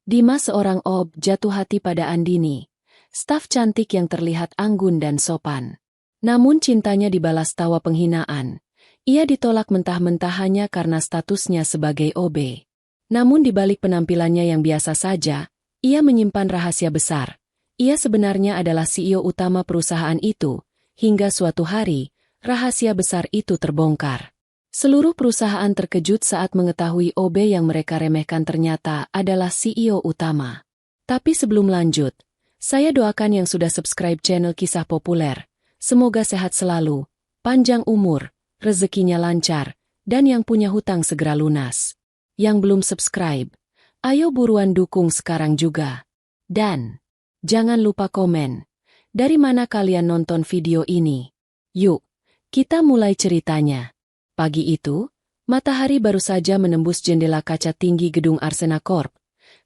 Dimas seorang OB jatuh hati pada Andini, staf cantik yang terlihat anggun dan sopan. Namun cintanya dibalas tawa penghinaan. Ia ditolak mentah-mentah hanya karena statusnya sebagai OB. Namun di balik penampilannya yang biasa saja, ia menyimpan rahasia besar. Ia sebenarnya adalah CEO utama perusahaan itu, hingga suatu hari, rahasia besar itu terbongkar. Seluruh perusahaan terkejut saat mengetahui OB yang mereka remehkan ternyata adalah CEO utama. Tapi sebelum lanjut, saya doakan yang sudah subscribe channel Kisah Populer. Semoga sehat selalu, panjang umur, rezekinya lancar, dan yang punya hutang segera lunas. Yang belum subscribe, ayo buruan dukung sekarang juga. Dan jangan lupa komen, dari mana kalian nonton video ini. Yuk, kita mulai ceritanya. Pagi itu, matahari baru saja menembus jendela kaca tinggi gedung Arsena Corp,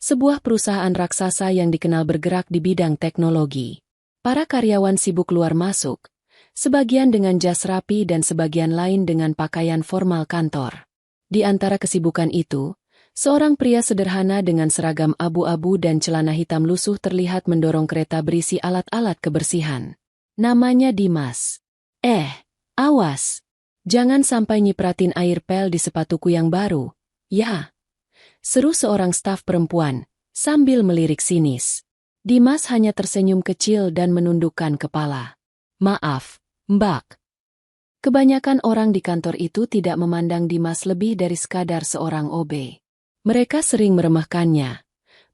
sebuah perusahaan raksasa yang dikenal bergerak di bidang teknologi. Para karyawan sibuk keluar masuk, sebagian dengan jas rapi dan sebagian lain dengan pakaian formal kantor. Di antara kesibukan itu, seorang pria sederhana dengan seragam abu-abu dan celana hitam lusuh terlihat mendorong kereta berisi alat-alat kebersihan. Namanya Dimas. Awas! Jangan sampai nyipratin air pel di sepatuku yang baru, ya? Seru seorang staf perempuan, sambil melirik sinis. Dimas hanya tersenyum kecil dan menundukkan kepala. Maaf, Mbak. Kebanyakan orang di kantor itu tidak memandang Dimas lebih dari sekadar seorang OB. Mereka sering meremehkannya,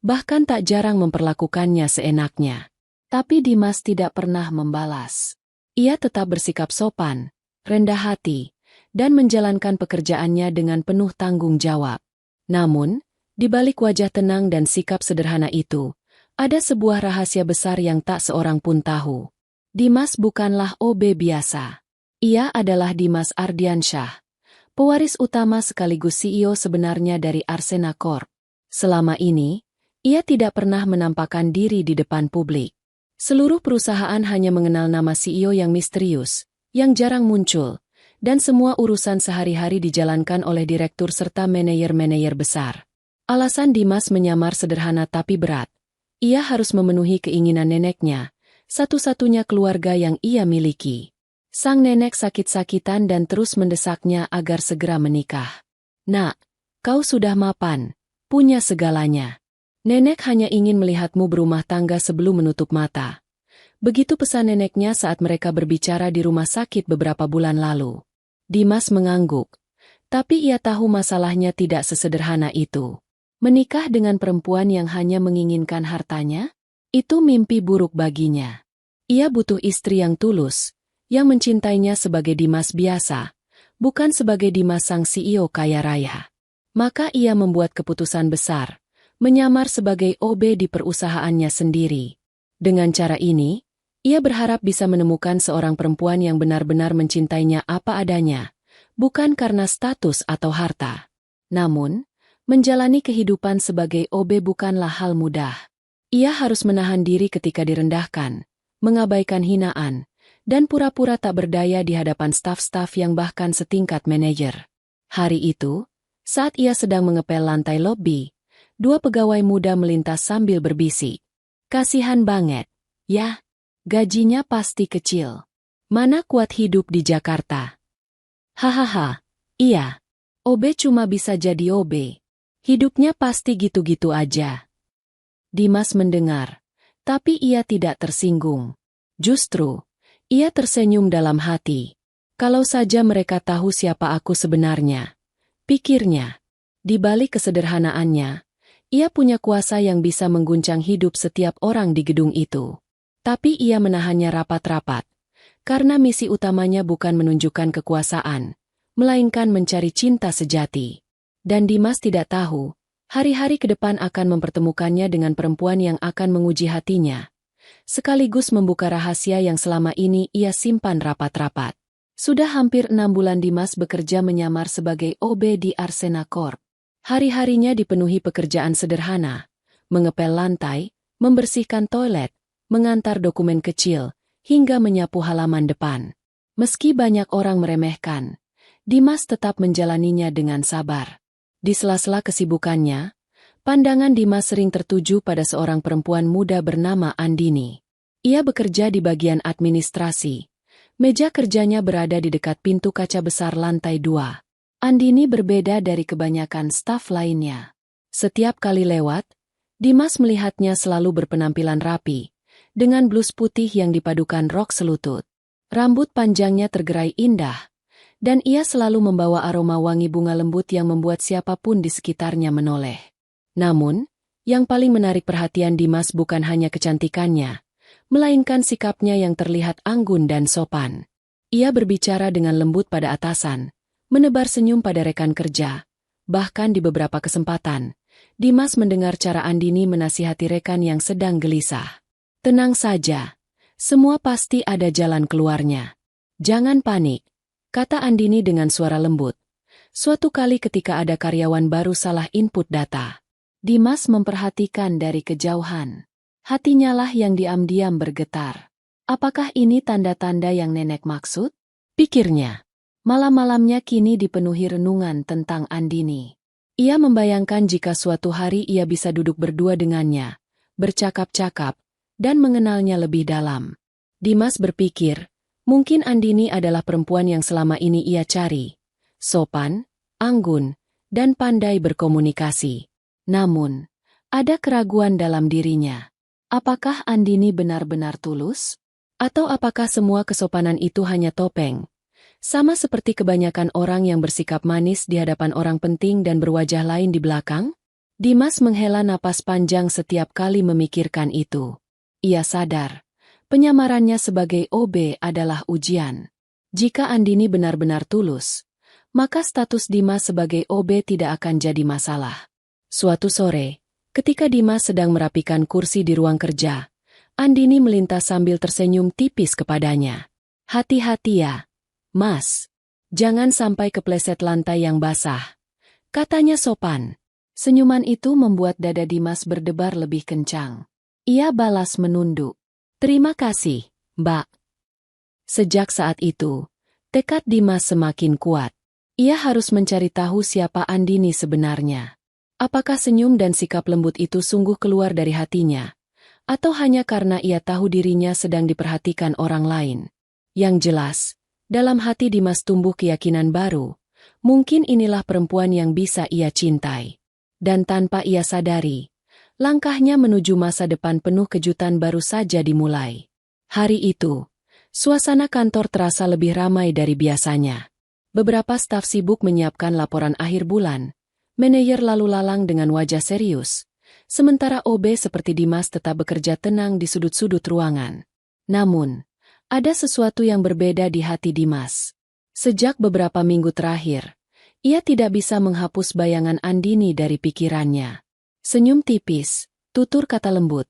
bahkan tak jarang memperlakukannya seenaknya. Tapi Dimas tidak pernah membalas. Ia tetap bersikap sopan, rendah hati, dan menjalankan pekerjaannya dengan penuh tanggung jawab. Namun, di balik wajah tenang dan sikap sederhana itu, ada sebuah rahasia besar yang tak seorang pun tahu. Dimas bukanlah OB biasa. Ia adalah Dimas Ardiansyah, pewaris utama sekaligus CEO sebenarnya dari Arsena Corp. Selama ini, ia tidak pernah menampakkan diri di depan publik. Seluruh perusahaan hanya mengenal nama CEO yang misterius, yang jarang muncul, dan semua urusan sehari-hari dijalankan oleh direktur serta manajer-manajer besar. Alasan Dimas menyamar sederhana tapi berat. Ia harus memenuhi keinginan neneknya, satu-satunya keluarga yang ia miliki. Sang nenek sakit-sakitan dan terus mendesaknya agar segera menikah. Nak, kau sudah mapan, punya segalanya. Nenek hanya ingin melihatmu berumah tangga sebelum menutup mata. Begitu pesan neneknya saat mereka berbicara di rumah sakit beberapa bulan lalu. Dimas mengangguk, tapi ia tahu masalahnya tidak sesederhana itu. Menikah dengan perempuan yang hanya menginginkan hartanya? Itu mimpi buruk baginya. Ia butuh istri yang tulus, yang mencintainya sebagai Dimas biasa, bukan sebagai Dimas sang CEO kaya raya. Maka ia membuat keputusan besar, menyamar sebagai OB di perusahaannya sendiri. Dengan cara ini, ia berharap bisa menemukan seorang perempuan yang benar-benar mencintainya apa adanya, bukan karena status atau harta. Namun, menjalani kehidupan sebagai OB bukanlah hal mudah. Ia harus menahan diri ketika direndahkan, mengabaikan hinaan, dan pura-pura tak berdaya di hadapan staf-staf yang bahkan setingkat manajer. Hari itu, saat ia sedang mengepel lantai lobi, dua pegawai muda melintas sambil berbisik. Kasihan banget, ya, gajinya pasti kecil. Mana kuat hidup di Jakarta? Hahaha, iya, OB cuma bisa jadi OB. Hidupnya pasti gitu-gitu aja. Dimas mendengar, tapi ia tidak tersinggung. Justru, ia tersenyum dalam hati. Kalau saja mereka tahu siapa aku sebenarnya. Pikirnya, di balik kesederhanaannya, ia punya kuasa yang bisa mengguncang hidup setiap orang di gedung itu. Tapi ia menahannya rapat-rapat, karena misi utamanya bukan menunjukkan kekuasaan, melainkan mencari cinta sejati. Dan Dimas tidak tahu, hari-hari ke depan akan mempertemukannya dengan perempuan yang akan menguji hatinya, sekaligus membuka rahasia yang selama ini ia simpan rapat-rapat. Sudah hampir 6 bulan Dimas bekerja menyamar sebagai OB di Arsena Corp. Hari-harinya dipenuhi pekerjaan sederhana, mengepel lantai, membersihkan toilet, mengantar dokumen kecil, hingga menyapu halaman depan. Meski banyak orang meremehkan, Dimas tetap menjalaninya dengan sabar. Di sela-sela kesibukannya, Pandangan Dimas sering tertuju pada seorang perempuan muda bernama Andini. Ia bekerja di bagian administrasi. Meja kerjanya berada di dekat pintu kaca besar lantai 2. Andini berbeda dari kebanyakan staf lainnya. Setiap kali lewat, Dimas melihatnya selalu berpenampilan rapi, dengan blus putih yang dipadukan rok selutut. Rambut panjangnya tergerai indah, dan ia selalu membawa aroma wangi bunga lembut yang membuat siapapun di sekitarnya menoleh. Namun, yang paling menarik perhatian Dimas bukan hanya kecantikannya, melainkan sikapnya yang terlihat anggun dan sopan. Ia berbicara dengan lembut pada atasan, menebar senyum pada rekan kerja. Bahkan di beberapa kesempatan, Dimas mendengar cara Andini menasihati rekan yang sedang gelisah. "Tenang saja, semua pasti ada jalan keluarnya. Jangan panik," kata Andini dengan suara lembut. Suatu kali ketika ada karyawan baru salah input data, Dimas memperhatikan dari kejauhan. Hatinya lah yang diam-diam bergetar. Apakah ini tanda-tanda yang nenek maksud? Pikirnya. Malam-malamnya kini dipenuhi renungan tentang Andini. Ia membayangkan jika suatu hari ia bisa duduk berdua dengannya, bercakap-cakap, dan mengenalnya lebih dalam. Dimas berpikir, mungkin Andini adalah perempuan yang selama ini ia cari. Sopan, anggun, dan pandai berkomunikasi. Namun, ada keraguan dalam dirinya. Apakah Andini benar-benar tulus? Atau apakah semua kesopanan itu hanya topeng? Sama seperti kebanyakan orang yang bersikap manis di hadapan orang penting dan berwajah lain di belakang? Dimas menghela napas panjang setiap kali memikirkan itu. Ia sadar, penyamarannya sebagai OB adalah ujian. Jika Andini benar-benar tulus, maka status Dimas sebagai OB tidak akan jadi masalah. Suatu sore, ketika Dimas sedang merapikan kursi di ruang kerja, Andini melintas sambil tersenyum tipis kepadanya. "Hati-hati ya, Mas. Jangan sampai kepleset lantai yang basah," katanya sopan. Senyuman itu membuat dada Dimas berdebar lebih kencang. Ia balas menunduk. "Terima kasih, Mbak." Sejak saat itu, tekad Dimas semakin kuat. Ia harus mencari tahu siapa Andini sebenarnya. Apakah senyum dan sikap lembut itu sungguh keluar dari hatinya? Atau hanya karena ia tahu dirinya sedang diperhatikan orang lain? Yang jelas, dalam hati Dimas tumbuh keyakinan baru. Mungkin inilah perempuan yang bisa ia cintai. Dan tanpa ia sadari, langkahnya menuju masa depan penuh kejutan baru saja dimulai. Hari itu, suasana kantor terasa lebih ramai dari biasanya. Beberapa staf sibuk menyiapkan laporan akhir bulan. Manajer lalu lalang dengan wajah serius, sementara OB seperti Dimas tetap bekerja tenang di sudut-sudut ruangan. Namun, ada sesuatu yang berbeda di hati Dimas. Sejak beberapa minggu terakhir, ia tidak bisa menghapus bayangan Andini dari pikirannya. Senyum tipis, tutur kata lembut,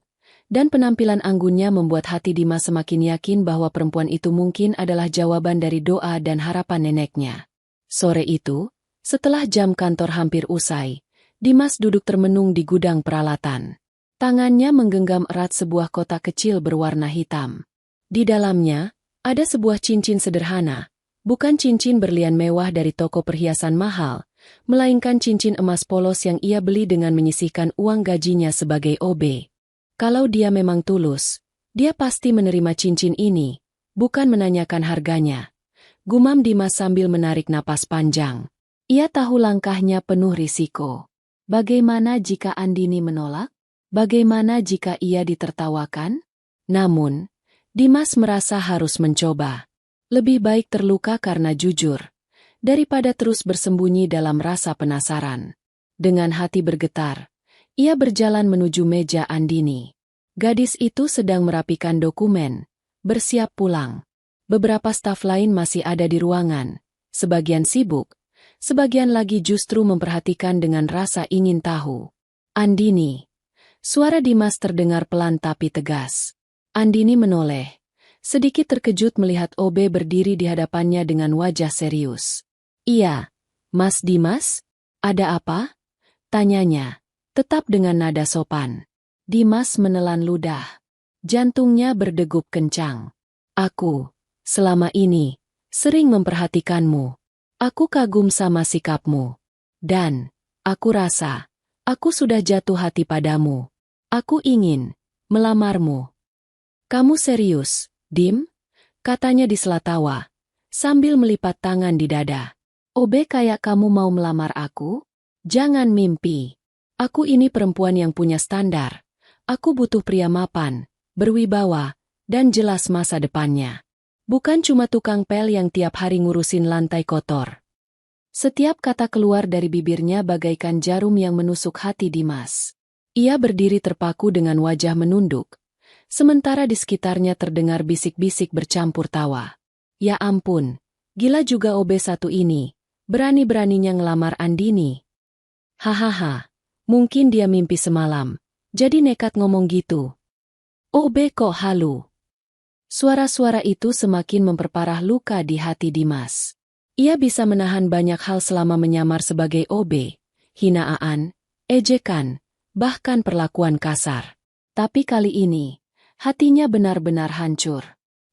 dan penampilan anggunnya membuat hati Dimas semakin yakin bahwa perempuan itu mungkin adalah jawaban dari doa dan harapan neneknya. Sore itu, setelah jam kantor hampir usai, Dimas duduk termenung di gudang peralatan. Tangannya menggenggam erat sebuah kotak kecil berwarna hitam. Di dalamnya, ada sebuah cincin sederhana, bukan cincin berlian mewah dari toko perhiasan mahal, melainkan cincin emas polos yang ia beli dengan menyisihkan uang gajinya sebagai OB. Kalau dia memang tulus, dia pasti menerima cincin ini, bukan menanyakan harganya. Gumam Dimas sambil menarik napas panjang. Ia tahu langkahnya penuh risiko. Bagaimana jika Andini menolak? Bagaimana jika ia ditertawakan? Namun, Dimas merasa harus mencoba. Lebih baik terluka karena jujur, daripada terus bersembunyi dalam rasa penasaran. Dengan hati bergetar, ia berjalan menuju meja Andini. Gadis itu sedang merapikan dokumen, bersiap pulang. Beberapa staf lain masih ada di ruangan, sebagian sibuk, sebagian lagi justru memperhatikan dengan rasa ingin tahu. "Andini." Suara Dimas terdengar pelan tapi tegas. Andini menoleh, sedikit terkejut melihat OB berdiri di hadapannya dengan wajah serius. "Iya, Mas Dimas, ada apa?" tanyanya, tetap dengan nada sopan. Dimas menelan ludah. Jantungnya berdegup kencang. "Aku, selama ini, sering memperhatikanmu. Aku kagum sama sikapmu. Dan, aku rasa, Aku sudah jatuh hati padamu. Aku ingin melamarmu. Kamu serius, Dim? Katanya di sela tawa, sambil melipat tangan di dada. Obe kayak kamu mau melamar aku? Jangan mimpi. Aku ini perempuan yang punya standar. Aku butuh pria mapan, berwibawa, dan jelas masa depannya. Bukan cuma tukang pel yang tiap hari ngurusin lantai kotor. Setiap kata keluar dari bibirnya bagaikan jarum yang menusuk hati Dimas. Ia berdiri terpaku dengan wajah menunduk, sementara di sekitarnya terdengar bisik-bisik bercampur tawa. Ya ampun, gila juga OB satu ini, berani-beraninya ngelamar Andini. Hahaha, mungkin dia mimpi semalam, jadi nekat ngomong gitu. OB kok halu. Suara-suara itu semakin memperparah luka di hati Dimas. Ia bisa menahan banyak hal selama menyamar sebagai OB, hinaan, ejekan, bahkan perlakuan kasar. Tapi kali ini, hatinya benar-benar hancur.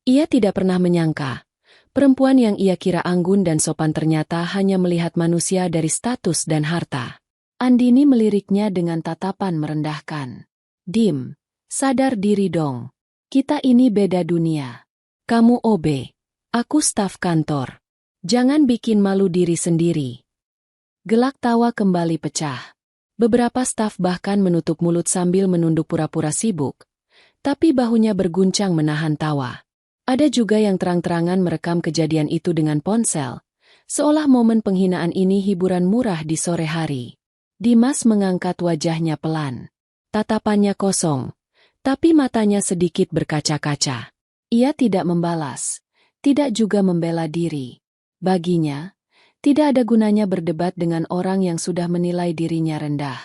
Ia tidak pernah menyangka, perempuan yang ia kira anggun dan sopan ternyata hanya melihat manusia dari status dan harta. Andini meliriknya dengan tatapan merendahkan. Dim, sadar diri dong. Kita ini beda dunia. Kamu OB, aku staf kantor. Jangan bikin malu diri sendiri. Gelak tawa kembali pecah. Beberapa staf bahkan menutup mulut sambil menunduk pura-pura sibuk. Tapi bahunya berguncang menahan tawa. Ada juga yang terang-terangan merekam kejadian itu dengan ponsel. Seolah momen penghinaan ini hiburan murah di sore hari. Dimas mengangkat wajahnya pelan. Tatapannya kosong. Tapi matanya sedikit berkaca-kaca. Ia tidak membalas. Tidak juga membela diri. Baginya, tidak ada gunanya berdebat dengan orang yang sudah menilai dirinya rendah.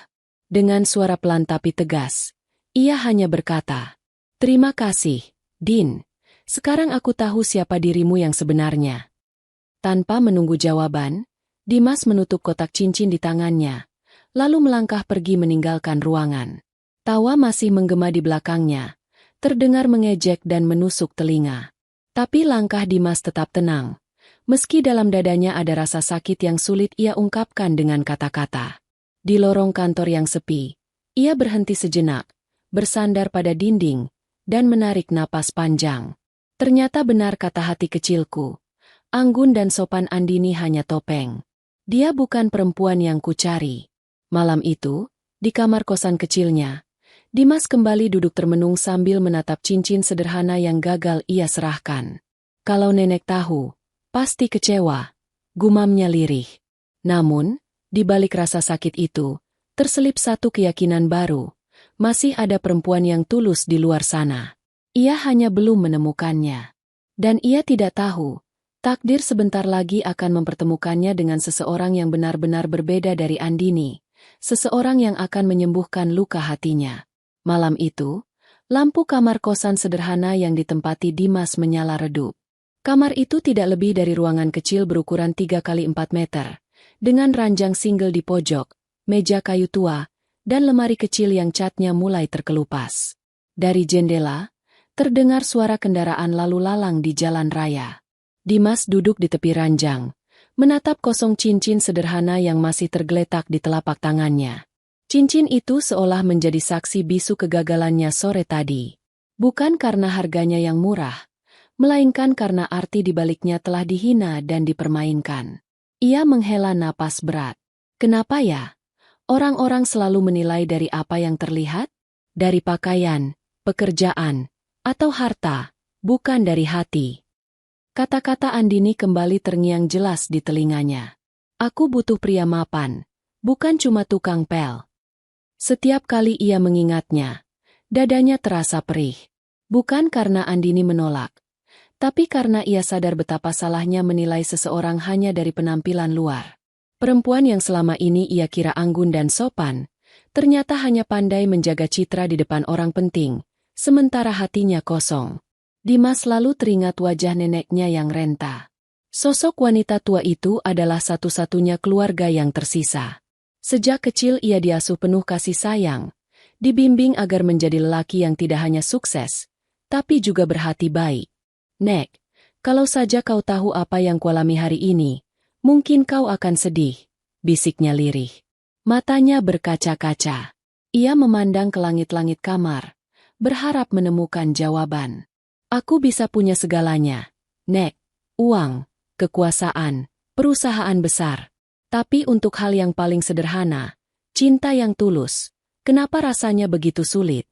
Dengan suara pelan tapi tegas, ia hanya berkata, "Terima kasih, Din. Sekarang aku tahu siapa dirimu yang sebenarnya." Tanpa menunggu jawaban, Dimas menutup kotak cincin di tangannya, lalu melangkah pergi meninggalkan ruangan. Tawa masih menggema di belakangnya, terdengar mengejek dan menusuk telinga. Tapi langkah Dimas tetap tenang. Meski dalam dadanya ada rasa sakit yang sulit ia ungkapkan dengan kata-kata. Di lorong kantor yang sepi, ia berhenti sejenak, bersandar pada dinding, dan menarik napas panjang. Ternyata benar kata hati kecilku. Anggun dan sopan Andini hanya topeng. Dia bukan perempuan yang kucari. Malam itu, di kamar kosan kecilnya, Dimas kembali duduk termenung sambil menatap cincin sederhana yang gagal ia serahkan. Kalau nenek tahu, pasti kecewa, gumamnya lirih. Namun, di balik rasa sakit itu, terselip satu keyakinan baru. Masih ada perempuan yang tulus di luar sana. Ia hanya belum menemukannya. Dan ia tidak tahu, takdir sebentar lagi akan mempertemukannya dengan seseorang yang benar-benar berbeda dari Andini. Seseorang yang akan menyembuhkan luka hatinya. Malam itu, lampu kamar kosan sederhana yang ditempati Dimas menyala redup. Kamar itu tidak lebih dari ruangan kecil berukuran 3 kali 4 meter, dengan ranjang single di pojok, meja kayu tua, dan lemari kecil yang catnya mulai terkelupas. Dari jendela, terdengar suara kendaraan lalu lalang di jalan raya. Dimas duduk di tepi ranjang, menatap kosong cincin sederhana yang masih tergeletak di telapak tangannya. Cincin itu seolah menjadi saksi bisu kegagalannya sore tadi. Bukan karena harganya yang murah, melainkan karena arti di baliknya telah dihina dan dipermainkan. Ia menghela napas berat. Kenapa ya? Orang-orang selalu menilai dari apa yang terlihat? Dari pakaian, pekerjaan, atau harta, bukan dari hati. Kata-kata Andini kembali terngiang jelas di telinganya. Aku butuh pria mapan, bukan cuma tukang pel. Setiap kali ia mengingatnya, dadanya terasa perih. Bukan karena Andini menolak, tapi karena ia sadar betapa salahnya menilai seseorang hanya dari penampilan luar. Perempuan yang selama ini ia kira anggun dan sopan, ternyata hanya pandai menjaga citra di depan orang penting, sementara hatinya kosong. Dimas lalu teringat wajah neneknya yang renta. Sosok wanita tua itu adalah satu-satunya keluarga yang tersisa. Sejak kecil ia diasuh penuh kasih sayang, dibimbing agar menjadi lelaki yang tidak hanya sukses, tapi juga berhati baik. Nek, kalau saja kau tahu apa yang kualami hari ini, mungkin kau akan sedih, bisiknya lirih. Matanya berkaca-kaca. Ia memandang ke langit-langit kamar, berharap menemukan jawaban. Aku bisa punya segalanya, Nek. Uang, kekuasaan, perusahaan besar. Tapi untuk hal yang paling sederhana, cinta yang tulus, kenapa rasanya begitu sulit?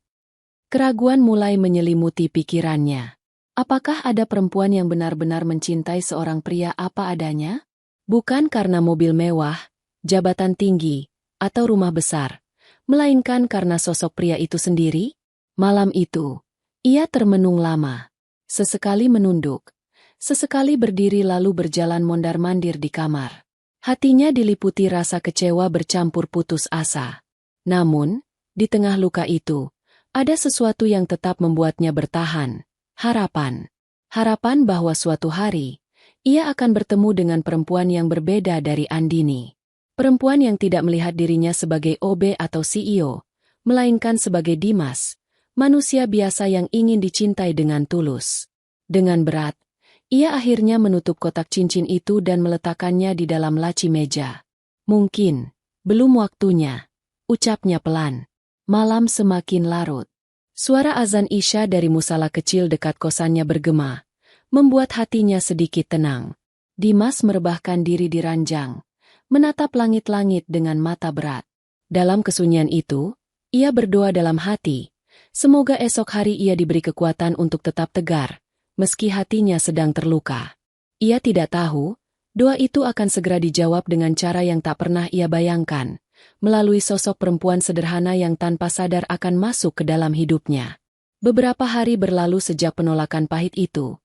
Keraguan mulai menyelimuti pikirannya. Apakah ada perempuan yang benar-benar mencintai seorang pria apa adanya? Bukan karena mobil mewah, jabatan tinggi, atau rumah besar, melainkan karena sosok pria itu sendiri? Malam itu, ia termenung lama. Sesekali menunduk, sesekali berdiri lalu berjalan mondar-mandir di kamar. Hatinya diliputi rasa kecewa bercampur putus asa. Namun, di tengah luka itu, ada sesuatu yang tetap membuatnya bertahan. Harapan. Harapan bahwa suatu hari, ia akan bertemu dengan perempuan yang berbeda dari Andini. Perempuan yang tidak melihat dirinya sebagai OB atau CEO, melainkan sebagai Dimas, manusia biasa yang ingin dicintai dengan tulus. Dengan berat, ia akhirnya menutup kotak cincin itu dan meletakkannya di dalam laci meja. Mungkin, belum waktunya, ucapnya pelan. Malam semakin larut. Suara azan Isya dari musala kecil dekat kosannya bergema, membuat hatinya sedikit tenang. Dimas merebahkan diri di ranjang, menatap langit-langit dengan mata berat. Dalam kesunyian itu, ia berdoa dalam hati, semoga esok hari ia diberi kekuatan untuk tetap tegar, meski hatinya sedang terluka. Ia tidak tahu, doa itu akan segera dijawab dengan cara yang tak pernah ia bayangkan, melalui sosok perempuan sederhana yang tanpa sadar akan masuk ke dalam hidupnya. Beberapa hari berlalu sejak penolakan pahit itu,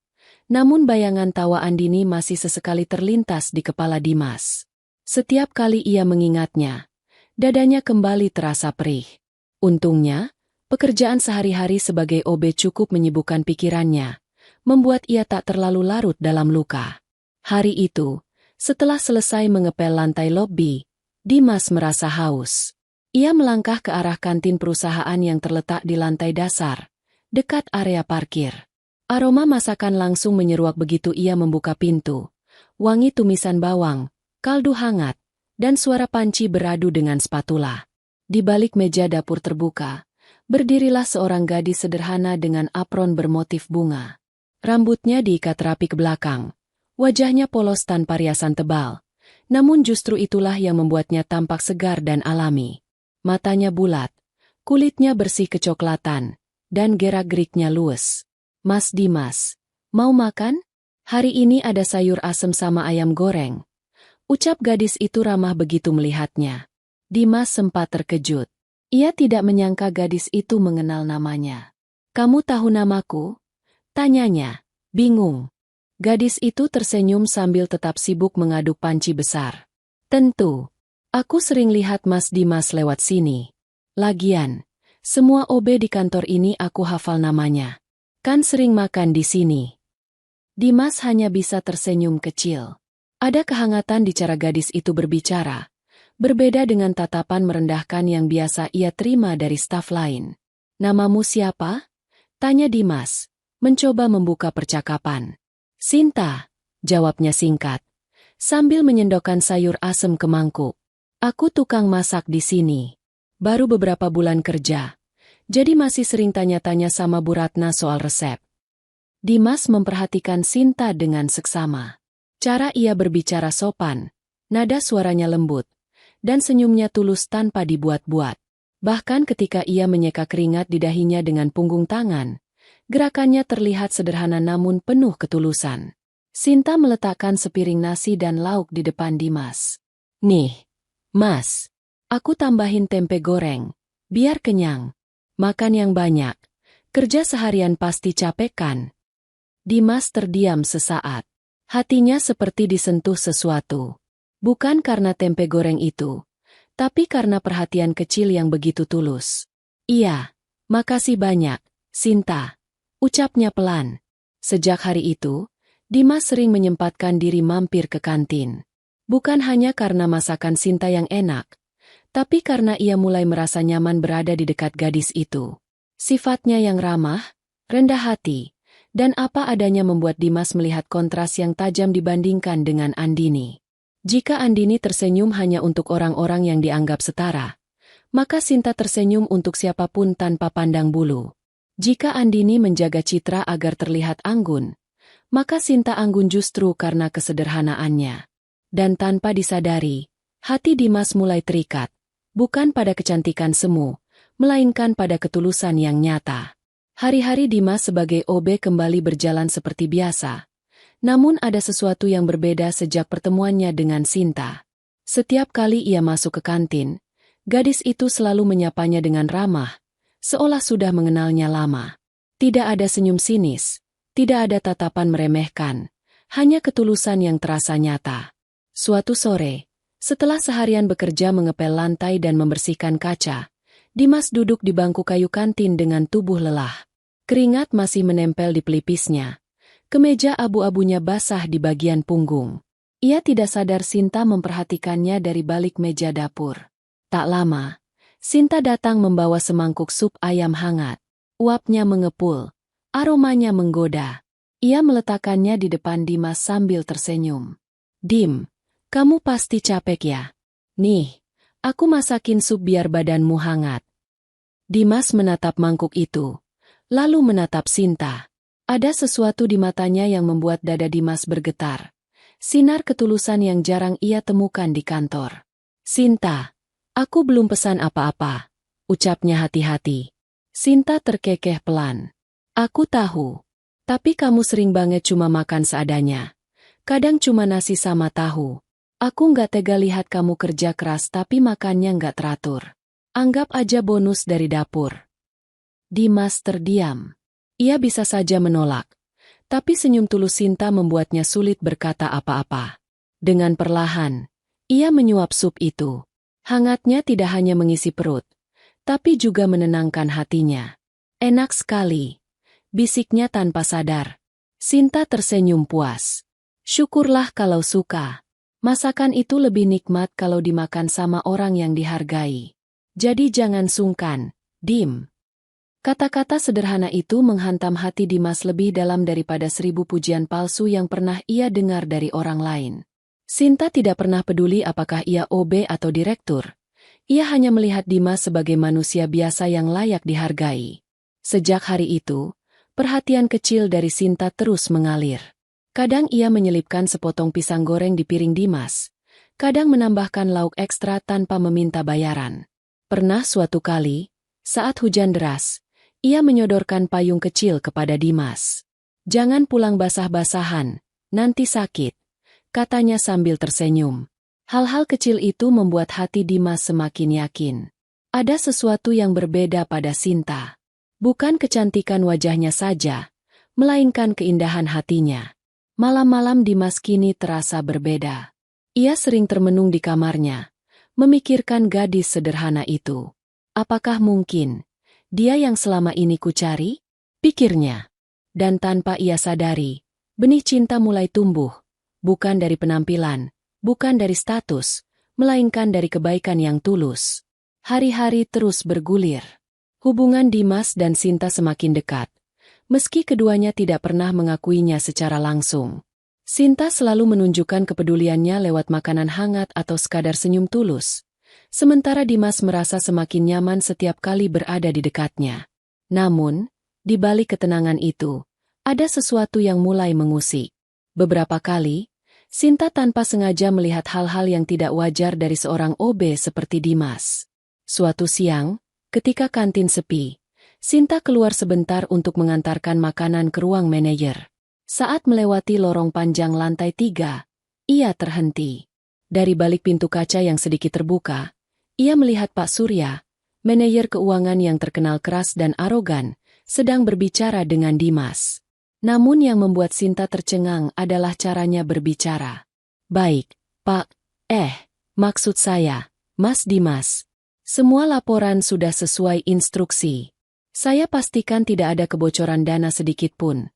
namun bayangan tawa Andini masih sesekali terlintas di kepala Dimas. Setiap kali ia mengingatnya, dadanya kembali terasa perih. Untungnya, pekerjaan sehari-hari sebagai OB cukup menyibukkan pikirannya, membuat ia tak terlalu larut dalam luka. Hari itu, setelah selesai mengepel lantai lobi, Dimas merasa haus. Ia melangkah ke arah kantin perusahaan yang terletak di lantai dasar, dekat area parkir. Aroma masakan langsung menyeruak begitu ia membuka pintu. Wangi tumisan bawang, kaldu hangat, dan suara panci beradu dengan spatula. Di balik meja dapur terbuka, berdirilah seorang gadis sederhana dengan apron bermotif bunga. Rambutnya diikat rapi ke belakang, wajahnya polos tanpa riasan tebal. Namun justru itulah yang membuatnya tampak segar dan alami. Matanya bulat, kulitnya bersih kecoklatan, dan gerak-geriknya luwes. Mas Dimas, mau makan? Hari ini ada sayur asem sama ayam goreng. Ucap gadis itu ramah begitu melihatnya. Dimas sempat terkejut. Ia tidak menyangka gadis itu mengenal namanya. Kamu tahu namaku? Tanyanya, bingung. Gadis itu tersenyum sambil tetap sibuk mengaduk panci besar. Tentu, aku sering lihat Mas Dimas lewat sini. Lagian, semua OB di kantor ini aku hafal namanya. Kan sering makan di sini. Dimas hanya bisa tersenyum kecil. Ada kehangatan di cara gadis itu berbicara, berbeda dengan tatapan merendahkan yang biasa ia terima dari staf lain. Namamu siapa? Tanya Dimas, mencoba membuka percakapan. Sinta, jawabnya singkat, sambil menyendokkan sayur asem ke mangkuk. Aku tukang masak di sini. Baru beberapa bulan kerja, jadi masih sering tanya-tanya sama Bu Ratna soal resep. Dimas memperhatikan Sinta dengan seksama. Cara ia berbicara sopan, nada suaranya lembut, dan senyumnya tulus tanpa dibuat-buat. Bahkan ketika ia menyeka keringat di dahinya dengan punggung tangan, gerakannya terlihat sederhana namun penuh ketulusan. Sinta meletakkan sepiring nasi dan lauk di depan Dimas. Nih, Mas, aku tambahin tempe goreng, biar kenyang. Makan yang banyak, kerja seharian pasti capek kan? Dimas terdiam sesaat. Hatinya seperti disentuh sesuatu. Bukan karena tempe goreng itu, tapi karena perhatian kecil yang begitu tulus. Iya, makasih banyak, Sinta. Ucapnya pelan. Sejak hari itu, Dimas sering menyempatkan diri mampir ke kantin. Bukan hanya karena masakan Sinta yang enak, tapi karena ia mulai merasa nyaman berada di dekat gadis itu. Sifatnya yang ramah, rendah hati, dan apa adanya membuat Dimas melihat kontras yang tajam dibandingkan dengan Andini. Jika Andini tersenyum hanya untuk orang-orang yang dianggap setara, maka Sinta tersenyum untuk siapapun tanpa pandang bulu. Jika Andini menjaga citra agar terlihat anggun, maka Sinta anggun justru karena kesederhanaannya. Dan tanpa disadari, hati Dimas mulai terikat, bukan pada kecantikan semu, melainkan pada ketulusan yang nyata. Hari-hari Dimas sebagai OB kembali berjalan seperti biasa. Namun ada sesuatu yang berbeda sejak pertemuannya dengan Sinta. Setiap kali ia masuk ke kantin, gadis itu selalu menyapanya dengan ramah, seolah sudah mengenalnya lama. Tidak ada senyum sinis, tidak ada tatapan meremehkan, hanya ketulusan yang terasa nyata. Suatu sore, setelah seharian bekerja mengepel lantai dan membersihkan kaca, Dimas duduk di bangku kayu kantin dengan tubuh lelah. Keringat masih menempel di pelipisnya. Kemeja abu-abunya basah di bagian punggung. Ia tidak sadar Sinta memperhatikannya dari balik meja dapur. Tak lama, Sinta datang membawa semangkuk sup ayam hangat. Uapnya mengepul, aromanya menggoda. Ia meletakkannya di depan Dimas sambil tersenyum. "Dim, kamu pasti capek ya? Nih, aku masakin sup biar badanmu hangat." Dimas menatap mangkuk itu, lalu menatap Sinta. Ada sesuatu di matanya yang membuat dada Dimas bergetar. Sinar ketulusan yang jarang ia temukan di kantor. "Sinta, aku belum pesan apa-apa," ucapnya hati-hati. Sinta terkekeh pelan. "Aku tahu. Tapi kamu sering banget cuma makan seadanya. Kadang cuma nasi sama tahu. Aku nggak tega lihat kamu kerja keras tapi makannya nggak teratur. Anggap aja bonus dari dapur." Dimas terdiam. Ia bisa saja menolak, tapi senyum tulus Sinta membuatnya sulit berkata apa-apa. Dengan perlahan, ia menyuap sup itu. Hangatnya tidak hanya mengisi perut, tapi juga menenangkan hatinya. "Enak sekali," bisiknya tanpa sadar. Sinta tersenyum puas. "Syukurlah kalau suka. Masakan itu lebih nikmat kalau dimakan sama orang yang dihargai. Jadi jangan sungkan, Dim." Kata-kata sederhana itu menghantam hati Dimas lebih dalam daripada 1000 pujian palsu yang pernah ia dengar dari orang lain. Sinta tidak pernah peduli apakah ia OB atau direktur. Ia hanya melihat Dimas sebagai manusia biasa yang layak dihargai. Sejak hari itu, perhatian kecil dari Sinta terus mengalir. Kadang ia menyelipkan sepotong pisang goreng di piring Dimas. Kadang menambahkan lauk ekstra tanpa meminta bayaran. Pernah suatu kali, saat hujan deras, ia menyodorkan payung kecil kepada Dimas. "Jangan pulang basah-basahan, nanti sakit," katanya sambil tersenyum. Hal-hal kecil itu membuat hati Dimas semakin yakin. Ada sesuatu yang berbeda pada Sinta. Bukan kecantikan wajahnya saja, melainkan keindahan hatinya. Malam-malam Dimas kini terasa berbeda. Ia sering termenung di kamarnya, memikirkan gadis sederhana itu. Apakah mungkin dia yang selama ini kucari? Pikirnya. Dan tanpa ia sadari, benih cinta mulai tumbuh. Bukan dari penampilan, bukan dari status, melainkan dari kebaikan yang tulus. Hari-hari terus bergulir. Hubungan Dimas dan Sinta semakin dekat, meski keduanya tidak pernah mengakuinya secara langsung. Sinta selalu menunjukkan kepeduliannya lewat makanan hangat atau sekadar senyum tulus. Sementara Dimas merasa semakin nyaman setiap kali berada di dekatnya. Namun, di balik ketenangan itu, ada sesuatu yang mulai mengusik. Beberapa kali, Sinta tanpa sengaja melihat hal-hal yang tidak wajar dari seorang OB seperti Dimas. Suatu siang, ketika kantin sepi, Sinta keluar sebentar untuk mengantarkan makanan ke ruang manajer. Saat melewati lorong panjang lantai 3, ia terhenti. Dari balik pintu kaca yang sedikit terbuka, ia melihat Pak Surya, manajer keuangan yang terkenal keras dan arogan, sedang berbicara dengan Dimas. Namun yang membuat Sinta tercengang adalah caranya berbicara. "Baik, Pak, maksud saya, Mas Dimas. Semua laporan sudah sesuai instruksi. Saya pastikan tidak ada kebocoran dana sedikit pun,"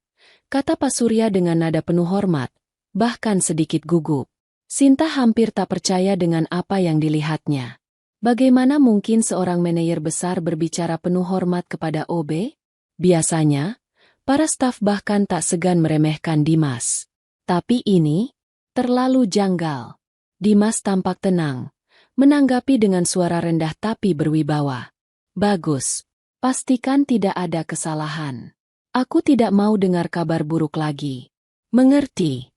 kata Pak Surya dengan nada penuh hormat, bahkan sedikit gugup. Sinta hampir tak percaya dengan apa yang dilihatnya. Bagaimana mungkin seorang manajer besar berbicara penuh hormat kepada OB? Biasanya, para staf bahkan tak segan meremehkan Dimas. Tapi ini terlalu janggal. Dimas tampak tenang, menanggapi dengan suara rendah tapi berwibawa. Bagus. Pastikan tidak ada kesalahan. Aku tidak mau dengar kabar buruk lagi. Mengerti?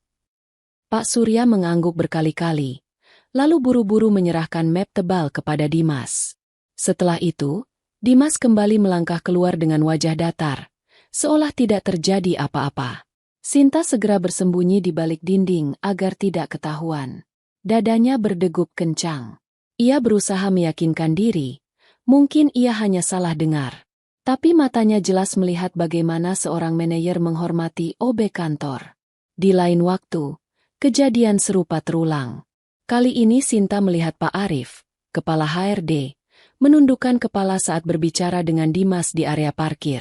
Pak Surya mengangguk berkali-kali, lalu buru-buru menyerahkan map tebal kepada Dimas. Setelah itu, Dimas kembali melangkah keluar dengan wajah datar, seolah tidak terjadi apa-apa. Sinta segera bersembunyi di balik dinding agar tidak ketahuan. Dadanya berdegup kencang. Ia berusaha meyakinkan diri, mungkin ia hanya salah dengar. Tapi matanya jelas melihat bagaimana seorang manajer menghormati OB kantor. Di lain waktu, kejadian serupa terulang. Kali ini Sinta melihat Pak Arif, kepala HRD, menundukkan kepala saat berbicara dengan Dimas di area parkir.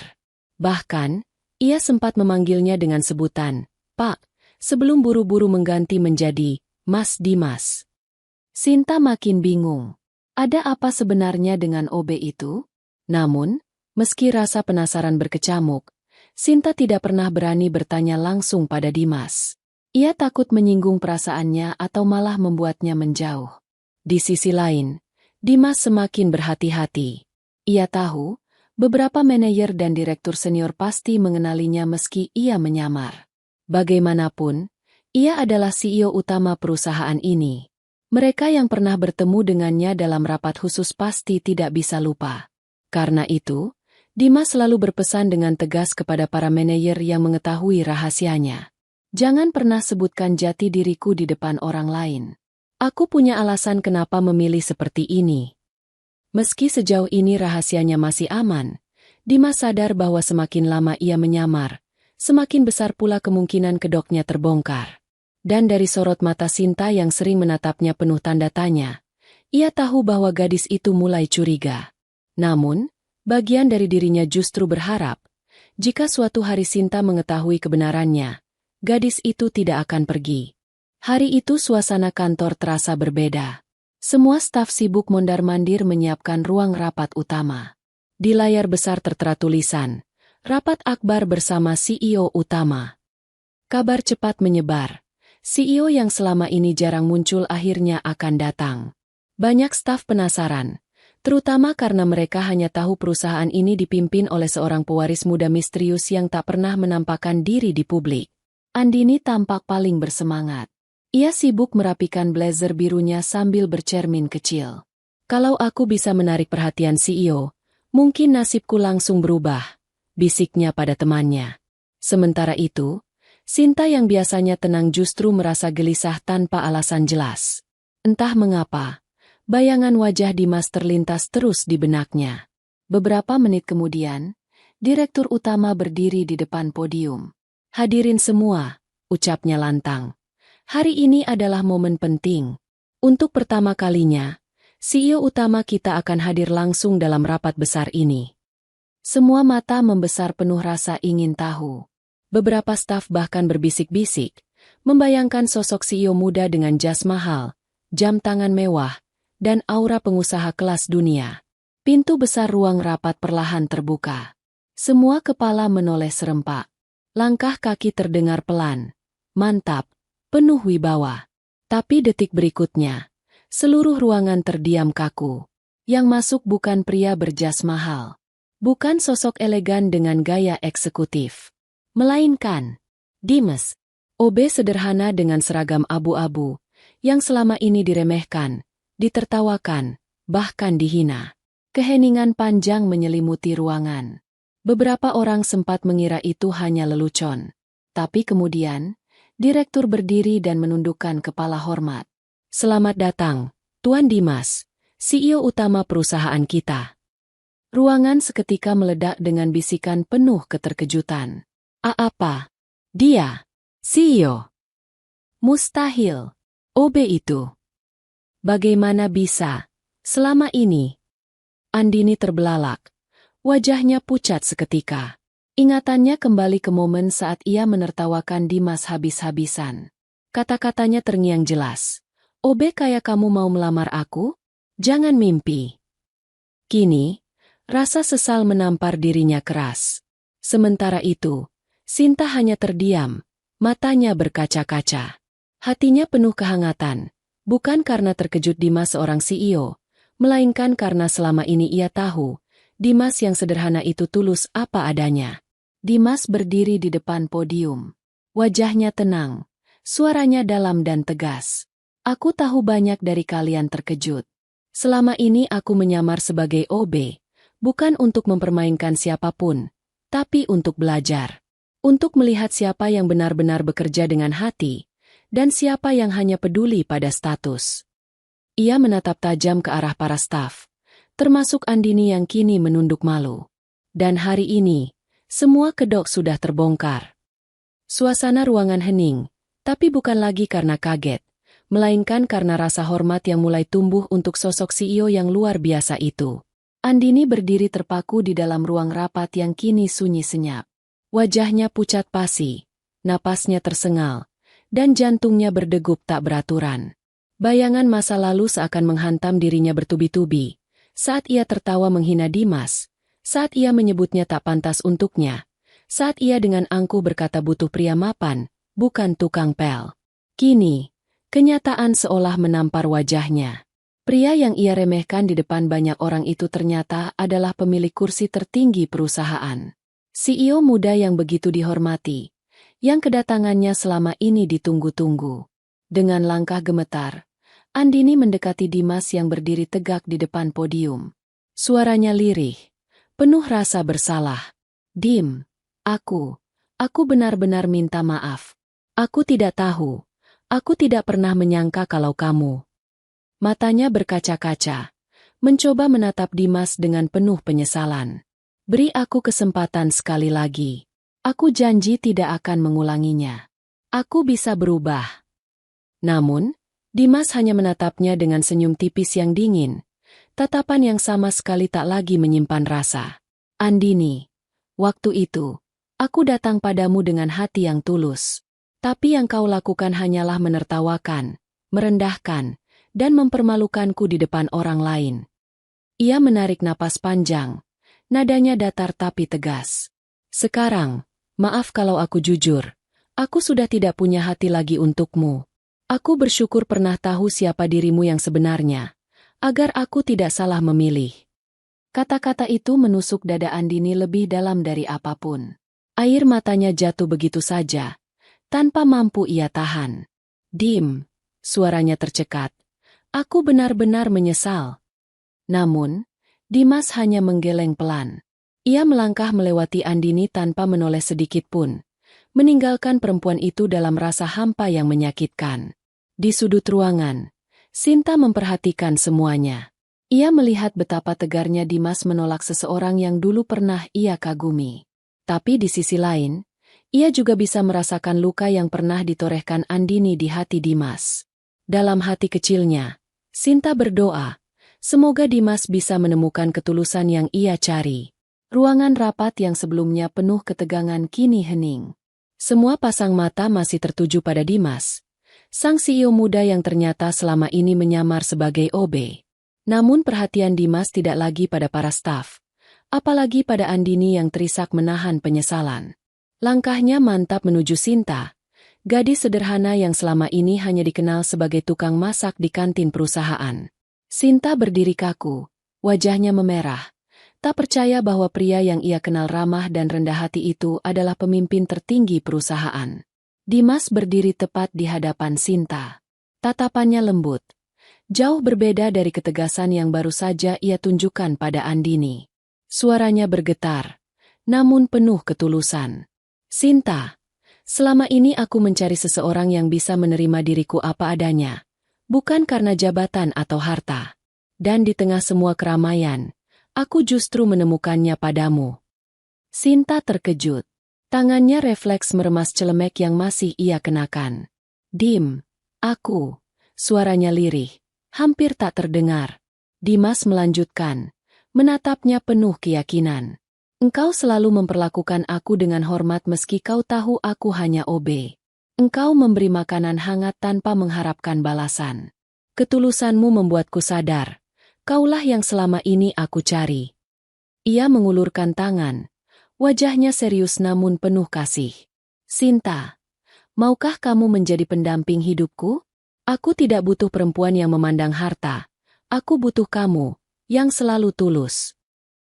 Bahkan, ia sempat memanggilnya dengan sebutan, Pak, sebelum buru-buru mengganti menjadi Mas Dimas. Sinta makin bingung. Ada apa sebenarnya dengan OB itu? Namun, meski rasa penasaran berkecamuk, Sinta tidak pernah berani bertanya langsung pada Dimas. Ia takut menyinggung perasaannya atau malah membuatnya menjauh. Di sisi lain, Dimas semakin berhati-hati. Ia tahu, beberapa manajer dan direktur senior pasti mengenalinya meski ia menyamar. Bagaimanapun, ia adalah CEO utama perusahaan ini. Mereka yang pernah bertemu dengannya dalam rapat khusus pasti tidak bisa lupa. Karena itu, Dimas selalu berpesan dengan tegas kepada para manajer yang mengetahui rahasianya. Jangan pernah sebutkan jati diriku di depan orang lain. Aku punya alasan kenapa memilih seperti ini. Meski sejauh ini rahasianya masih aman, Dimas sadar bahwa semakin lama ia menyamar, semakin besar pula kemungkinan kedoknya terbongkar. Dan dari sorot mata Sinta yang sering menatapnya penuh tanda tanya, ia tahu bahwa gadis itu mulai curiga. Namun, bagian dari dirinya justru berharap, jika suatu hari Sinta mengetahui kebenarannya, gadis itu tidak akan pergi. Hari itu suasana kantor terasa berbeda. Semua staf sibuk mondar-mandir menyiapkan ruang rapat utama. Di layar besar tertera tulisan, Rapat Akbar bersama CEO utama. Kabar cepat menyebar. CEO yang selama ini jarang muncul akhirnya akan datang. Banyak staf penasaran, terutama karena mereka hanya tahu perusahaan ini dipimpin oleh seorang pewaris muda misterius yang tak pernah menampakkan diri di publik. Andini tampak paling bersemangat. Ia sibuk merapikan blazer birunya sambil bercermin kecil. Kalau aku bisa menarik perhatian CEO, mungkin nasibku langsung berubah, bisiknya pada temannya. Sementara itu, Sinta yang biasanya tenang justru merasa gelisah tanpa alasan jelas. Entah mengapa, bayangan wajah Dimas terlintas terus di benaknya. Beberapa menit kemudian, direktur utama berdiri di depan podium. Hadirin semua, ucapnya lantang. Hari ini adalah momen penting. Untuk pertama kalinya, CEO utama kita akan hadir langsung dalam rapat besar ini. Semua mata membesar penuh rasa ingin tahu. Beberapa staf bahkan berbisik-bisik, membayangkan sosok CEO muda dengan jas mahal, jam tangan mewah, dan aura pengusaha kelas dunia. Pintu besar ruang rapat perlahan terbuka. Semua kepala menoleh serempak. Langkah kaki terdengar pelan. Mantap, penuh wibawa. Tapi detik berikutnya, seluruh ruangan terdiam kaku. Yang masuk bukan pria berjas mahal. Bukan sosok elegan dengan gaya eksekutif. Melainkan Dimas, OB sederhana dengan seragam abu-abu, yang selama ini diremehkan, ditertawakan, bahkan dihina. Keheningan panjang menyelimuti ruangan. Beberapa orang sempat mengira itu hanya lelucon. Tapi kemudian, direktur berdiri dan menundukkan kepala hormat. Selamat datang, Tuan Dimas, CEO utama perusahaan kita. Ruangan seketika meledak dengan bisikan penuh keterkejutan. Apa? Dia? CEO? Mustahil. OB itu. Bagaimana bisa? Selama ini. Andini terbelalak. Wajahnya pucat seketika. Ingatannya kembali ke momen saat ia menertawakan Dimas habis-habisan. Kata-katanya terngiang jelas. OB kayak kamu mau melamar aku? Jangan mimpi. Kini, rasa sesal menampar dirinya keras. Sementara itu, Sinta hanya terdiam, matanya berkaca-kaca. Hatinya penuh kehangatan, Bukan karena terkejut Dimas seorang CEO, melainkan karena selama ini ia tahu, Dimas yang sederhana itu tulus apa adanya. Dimas berdiri di depan podium. Wajahnya tenang, suaranya dalam dan tegas. Aku tahu banyak dari kalian terkejut. Selama ini aku menyamar sebagai OB, bukan untuk mempermainkan siapapun, tapi untuk belajar. Untuk melihat siapa yang benar-benar bekerja dengan hati, dan siapa yang hanya peduli pada status. Ia menatap tajam ke arah para staf, termasuk Andini yang kini menunduk malu. Dan hari ini, semua kedok sudah terbongkar. Suasana ruangan hening, tapi bukan lagi karena kaget, melainkan karena rasa hormat yang mulai tumbuh untuk sosok CEO yang luar biasa itu. Andini berdiri terpaku di dalam ruang rapat yang kini sunyi senyap. Wajahnya pucat pasi, napasnya tersengal, dan jantungnya berdegup tak beraturan. Bayangan masa lalu seakan menghantam dirinya bertubi-tubi, saat ia tertawa menghina Dimas, saat ia menyebutnya tak pantas untuknya, saat ia dengan angkuh berkata butuh pria mapan, bukan tukang pel. Kini, kenyataan seolah menampar wajahnya. Pria yang ia remehkan di depan banyak orang itu ternyata adalah pemilik kursi tertinggi perusahaan. CEO muda yang begitu dihormati, yang kedatangannya selama ini ditunggu-tunggu. Dengan langkah gemetar, Andini mendekati Dimas yang berdiri tegak di depan podium. Suaranya lirih, penuh rasa bersalah. Dim, aku benar-benar minta maaf. Aku tidak tahu. Aku tidak pernah menyangka kalau kamu. Matanya berkaca-kaca, mencoba menatap Dimas dengan penuh penyesalan. Beri aku kesempatan sekali lagi. Aku janji tidak akan mengulanginya. Aku bisa berubah. Namun, Dimas hanya menatapnya dengan senyum tipis yang dingin, tatapan yang sama sekali tak lagi menyimpan rasa. Andini, waktu itu, aku datang padamu dengan hati yang tulus. Tapi yang kau lakukan hanyalah menertawakan, merendahkan, dan mempermalukanku di depan orang lain. Ia menarik napas panjang, nadanya datar tapi tegas. Sekarang, maaf kalau aku jujur, aku sudah tidak punya hati lagi untukmu. Aku bersyukur pernah tahu siapa dirimu yang sebenarnya, agar aku tidak salah memilih. Kata-kata itu menusuk dada Andini lebih dalam dari apapun. Air matanya jatuh begitu saja, tanpa mampu ia tahan. Dim, suaranya tercekat. Aku benar-benar menyesal. Namun, Dimas hanya menggeleng pelan. Ia melangkah melewati Andini tanpa menoleh sedikit pun, meninggalkan perempuan itu dalam rasa hampa yang menyakitkan. Di sudut ruangan, Sinta memperhatikan semuanya. Ia melihat betapa tegarnya Dimas menolak seseorang yang dulu pernah ia kagumi. Tapi di sisi lain, ia juga bisa merasakan luka yang pernah ditorehkan Andini di hati Dimas. Dalam hati kecilnya, Sinta berdoa, semoga Dimas bisa menemukan ketulusan yang ia cari. Ruangan rapat yang sebelumnya penuh ketegangan kini hening. Semua pasang mata masih tertuju pada Dimas, sang CEO muda yang ternyata selama ini menyamar sebagai OB. Namun perhatian Dimas tidak lagi pada para staf, apalagi pada Andini yang terisak menahan penyesalan. Langkahnya mantap menuju Sinta, gadis sederhana yang selama ini hanya dikenal sebagai tukang masak di kantin perusahaan. Sinta berdiri kaku, wajahnya memerah, tak percaya bahwa pria yang ia kenal ramah dan rendah hati itu adalah pemimpin tertinggi perusahaan. Dimas berdiri tepat di hadapan Sinta. Tatapannya lembut, jauh berbeda dari ketegasan yang baru saja ia tunjukkan pada Andini. Suaranya bergetar, namun penuh ketulusan. Sinta, selama ini aku mencari seseorang yang bisa menerima diriku apa adanya, bukan karena jabatan atau harta. Dan di tengah semua keramaian, aku justru menemukannya padamu. Sinta terkejut. Tangannya refleks meremas celemek yang masih ia kenakan. Dim, aku. Suaranya lirih, hampir tak terdengar. Dimas melanjutkan, menatapnya penuh keyakinan. Engkau selalu memperlakukan aku dengan hormat meski kau tahu aku hanya OB. Engkau memberi makanan hangat tanpa mengharapkan balasan. Ketulusanmu membuatku sadar, kaulah yang selama ini aku cari. Ia mengulurkan tangan, wajahnya serius namun penuh kasih. Sinta, maukah kamu menjadi pendamping hidupku? Aku tidak butuh perempuan yang memandang harta. Aku butuh kamu, yang selalu tulus.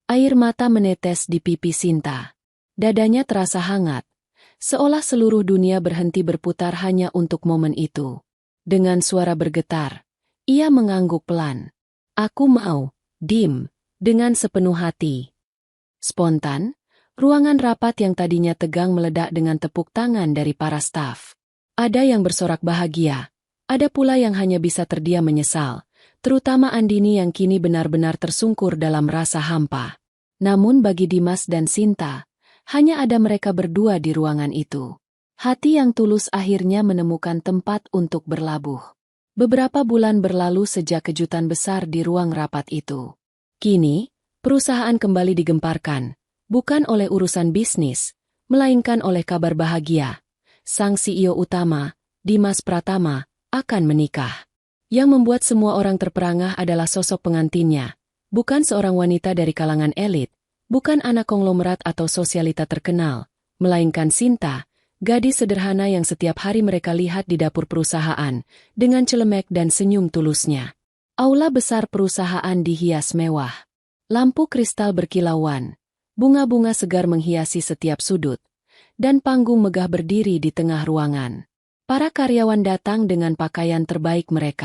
Air mata menetes di pipi Sinta. Dadanya terasa hangat, seolah seluruh dunia berhenti berputar hanya untuk momen itu. Dengan suara bergetar, ia mengangguk pelan. Aku mau, Dim, dengan sepenuh hati. Spontan, ruangan rapat yang tadinya tegang meledak dengan tepuk tangan dari para staf. Ada yang bersorak bahagia, ada pula yang hanya bisa terdiam menyesal, terutama Andini yang kini benar-benar tersungkur dalam rasa hampa. Namun bagi Dimas dan Sinta, hanya ada mereka berdua di ruangan itu. Hati yang tulus akhirnya menemukan tempat untuk berlabuh. Beberapa bulan berlalu sejak kejutan besar di ruang rapat itu. Kini, perusahaan kembali digemparkan, bukan oleh urusan bisnis, melainkan oleh kabar bahagia. Sang CEO utama, Dimas Pratama, akan menikah. Yang membuat semua orang terperangah adalah sosok pengantinnya. Bukan seorang wanita dari kalangan elit, bukan anak konglomerat atau sosialita terkenal, melainkan Sinta, gadis sederhana yang setiap hari mereka lihat di dapur perusahaan, dengan celemek dan senyum tulusnya. Aula besar perusahaan dihias mewah. Lampu kristal berkilauan, bunga-bunga segar menghiasi setiap sudut, dan panggung megah berdiri di tengah ruangan. Para karyawan datang dengan pakaian terbaik mereka.